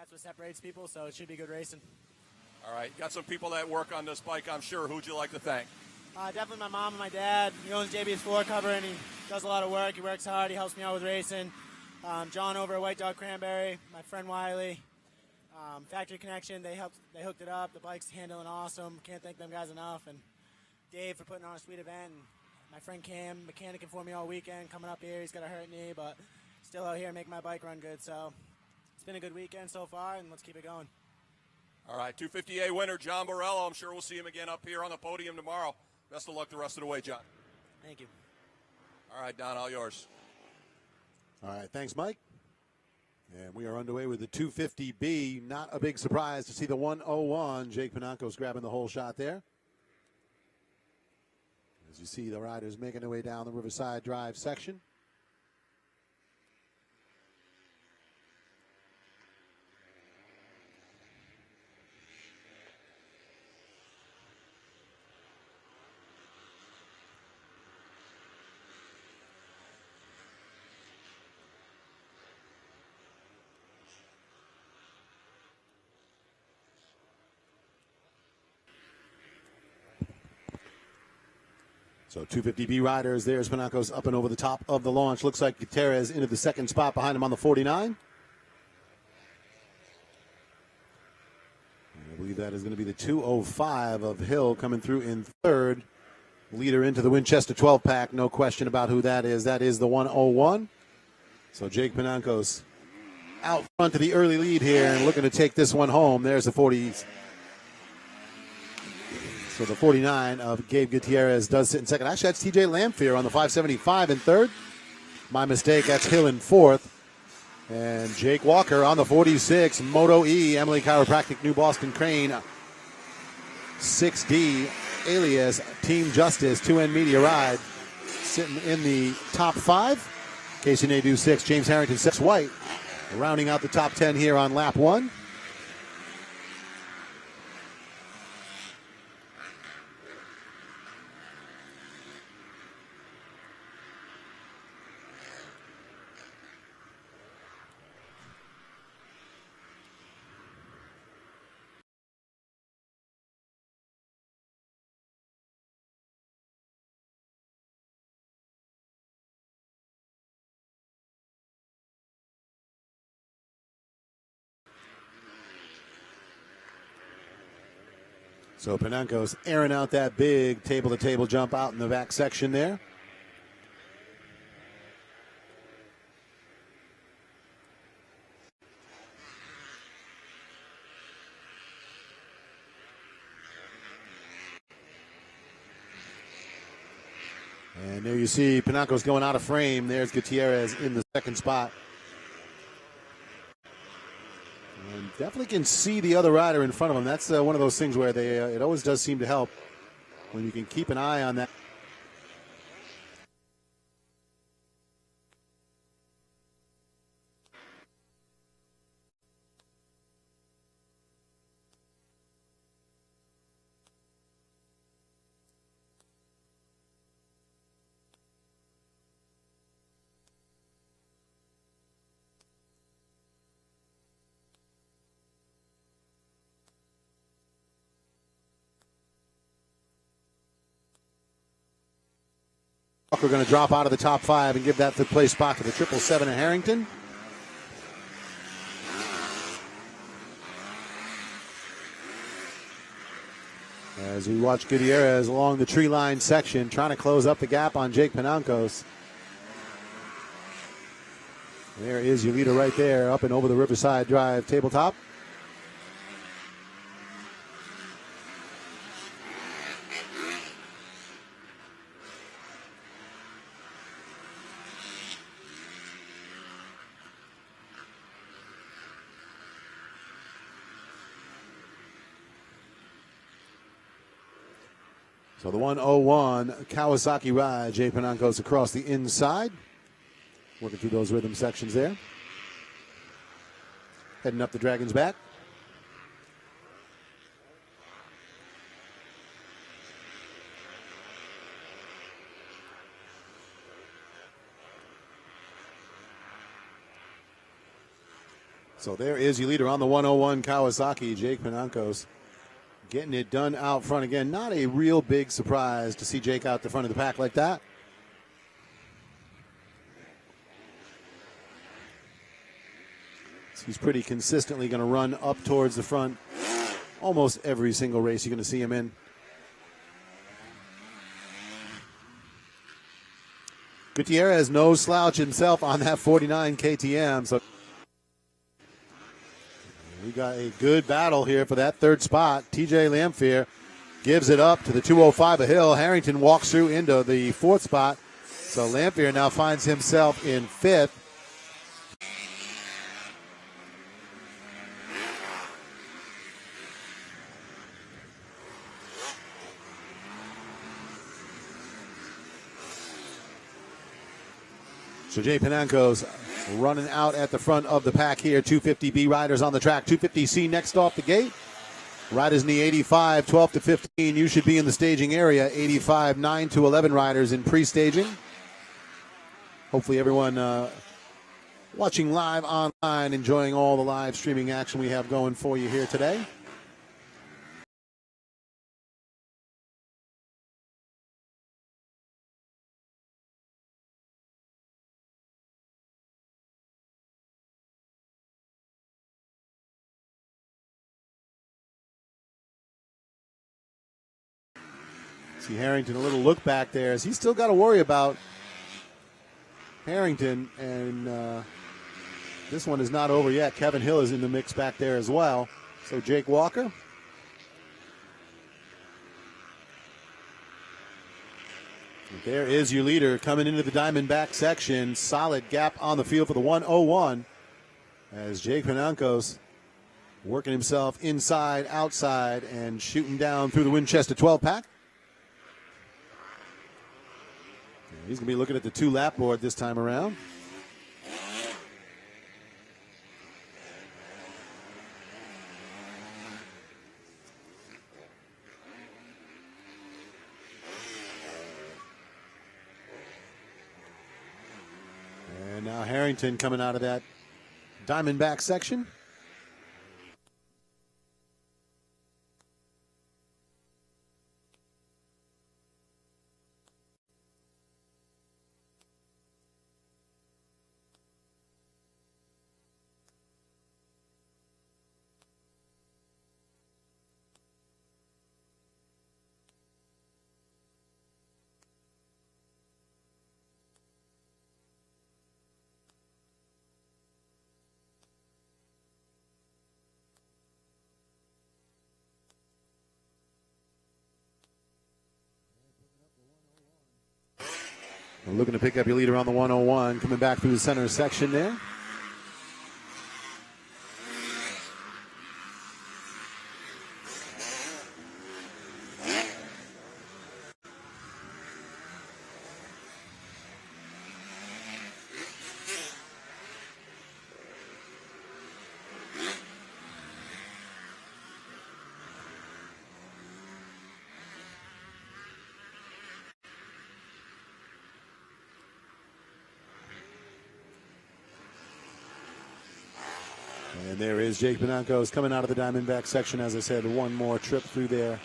that's what separates people, so it should be good racing. All right, got some people that work on this bike, I'm sure. Who'd you like to thank? Definitely my mom and my dad. He owns JB's floor cover, and he does a lot of work. He works hard. He helps me out with racing. John over at White Dog Cranberry, my friend Wiley. Factory Connection, they hooked it up. The bike's handling awesome. Can't thank them guys enough. And Dave for putting on a sweet event. And my friend Cam, mechanicking for me all weekend, coming up here. He's got a hurt knee, but still out here making my bike run good. So it's been a good weekend so far, and let's keep it going. All right, 250A winner John Borello. I'm sure we'll see him again up here on the podium tomorrow. Best of luck the rest of the way, John. Thank you. All right, Don, all yours. All right, thanks, Mike. And we are underway with the 250B. Not a big surprise to see the 101. Jake Panancos grabbing the whole shot there. As you see the riders making their way down the Riverside Drive section. So 250B riders, there's Panancos up and over the top of the launch. Looks like Gutierrez into the second spot behind him on the 49. And I believe that is going to be the 205 of Hill coming through in third. Leader into the Winchester 12-pack, no question about who that is. That is the 101. So Jake Panancos out front to the early lead here and looking to take this one home. There's the 40s. So the 49 of Gabe Gutierrez does sit in second. Actually, that's TJ Lamphere on the 575 in third. My mistake, that's Hill in fourth. And Jake Walker on the 46. Moto E, Emily Chiropractic, New Boston Crane. 6D, alias Team Justice, 2N Media Ride. Sitting in the top five. Casey Nadeau 6, James Harrington 6, White. Rounding out the top 10 here on lap one. So Panancos airing out that big table-to-table jump out in the back section there. And there you see Panancos going out of frame. There's Gutierrez in the second spot. And definitely can see the other rider in front of him. That's one of those things where it always does seem to help when you can keep an eye on that. Walker going to drop out of the top five and give that the place spot to the 777 at Harrington. As we watch Gutierrez along the tree line section, trying to close up the gap on Jake Panancos. There is your leader right there, up and over the Riverside Drive tabletop. So the 101 Kawasaki ride, Jay Panancos across the inside. Working through those rhythm sections there. Heading up the Dragon's Back. So there is your leader on the 101 Kawasaki, Jake Panancos, getting it done out front again. Not a real big surprise to see Jake out the front of the pack like that. He's pretty consistently going to run up towards the front almost every single race you're going to see him in. Gutierrez, no slouch himself on that 49 KTM. So we got a good battle here for that third spot. TJ Lamphere gives it up to the 205 of Hill. Harrington walks through into the fourth spot. So Lamphere now finds himself in fifth. So Jay Panancos running out at the front of the pack here. 250B riders on the track. 250C next off the gate. Riders in the 85, 12 to 15. You should be in the staging area. 85, 9 to 11 riders in pre-staging. Hopefully everyone watching live online, enjoying all the live streaming action we have going for you here today. See Harrington, a little look back there as he's still got to worry about Harrington, and this one is not over yet. Kevin Hill is in the mix back there as well. So Jake Walker. There is your leader coming into the Diamondback section. Solid gap on the field for the 101 as Jake Panancos working himself inside, outside, and shooting down through the Winchester 12-pack. He's going to be looking at the two-lap board this time around. And now Harrington coming out of that Diamondback section. Looking to pick up your leader on the 101, coming back through the center section there. And there is Jake Panancos coming out of the Diamondback section. As I said, one more trip through there.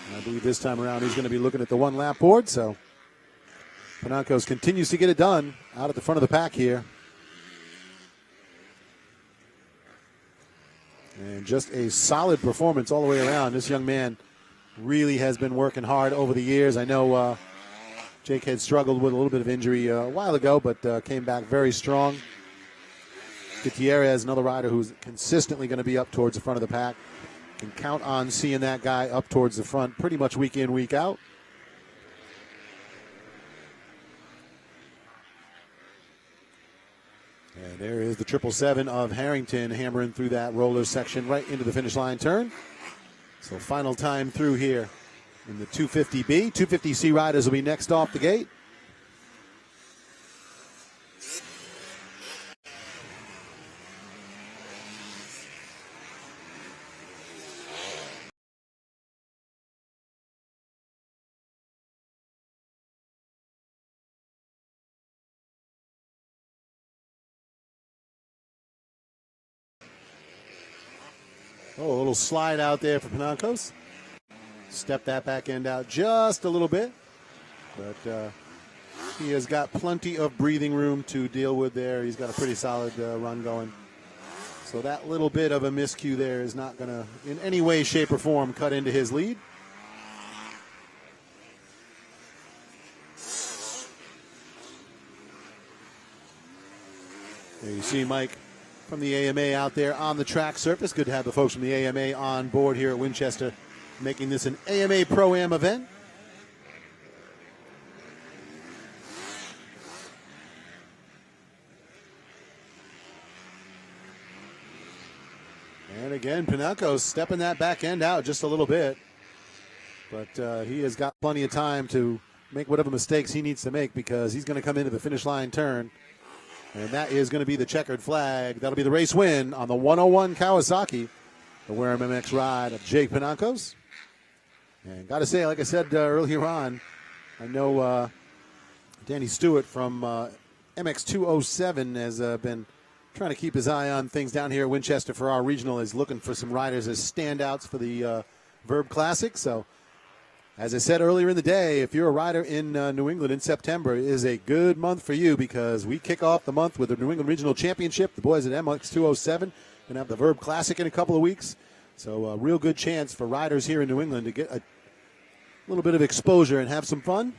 And I believe this time around he's going to be looking at the one-lap board. So Panancos continues to get it done out at the front of the pack here. And just a solid performance all the way around. This young man really has been working hard over the years. I know Jake had struggled with a little bit of injury a while ago, but came back very strong. Gutierrez, another rider who's consistently going to be up towards the front of the pack. Can count on seeing that guy up towards the front pretty much week in, week out. And there is the 777 of Harrington hammering through that roller section right into the finish line turn. So final time through here in the 250B. 250C riders will be next off the gate. Oh, a little slide out there for Panancos. Step that back end out just a little bit. But he has got plenty of breathing room to deal with there. He's got a pretty solid run going. So that little bit of a miscue there is not going to, in any way, shape, or form, cut into his lead. There you see Mike from the AMA out there on the track surface. Good to have the folks from the AMA on board here at Winchester, making this an AMA Pro-Am event. And again, Panancos stepping that back end out just a little bit. But he has got plenty of time to make whatever mistakes he needs to make, because he's going to come into the finish line turn. And that is going to be the checkered flag. That'll be the race win on the 101 Kawasaki, the Wareham MX ride of Jake Panancos. And got to say, like I said earlier on, I know Danny Stewart from MX 207 has been trying to keep his eye on things down here at Winchester for our regional, is looking for some riders as standouts for the Verb Classic. So, as I said earlier in the day, if you're a rider in New England in September, it is a good month for you, because we kick off the month with the New England Regional Championship. The boys at MX 207 going to have the Verb Classic in a couple of weeks. So a real good chance for riders here in New England to get a little bit of exposure and have some fun.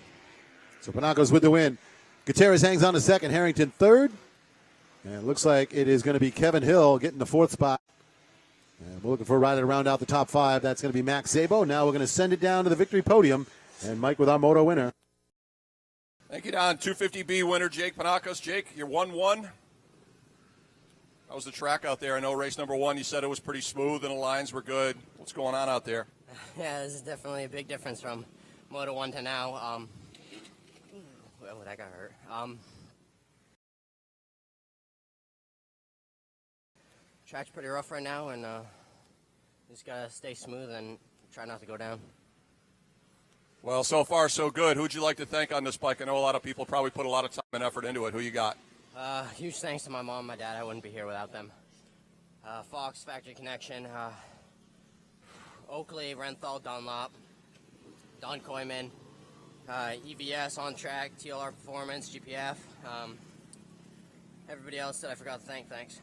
So Panancos with the win. Gutierrez hangs on to second, Harrington third. And it looks like it is going to be Kevin Hill getting the fourth spot. And we're looking for a rider to round out the top five. That's going to be Max Szabo. Now we're going to send it down to the victory podium. And Mike with our Moto winner. Thank you, Don. 250B winner, Jake Panancos. Jake, you're 1-1. How was the track out there? I know race number one, you said it was pretty smooth and the lines were good. What's going on out there? Yeah, this is definitely a big difference from Moto 1 to now. Well, that got hurt. Track's pretty rough right now, and just gotta stay smooth and try not to go down. Well, so far so good. Who'd you like to thank on this bike? I know a lot of people probably put a lot of time and effort into it. Who you got? Huge thanks to my mom and my dad. I wouldn't be here without them. Fox, Factory Connection, Oakley, Renthal, Dunlop, Don Koyman, EVS, On Track, TLR Performance, GPF. Everybody else that I forgot to thank, thanks.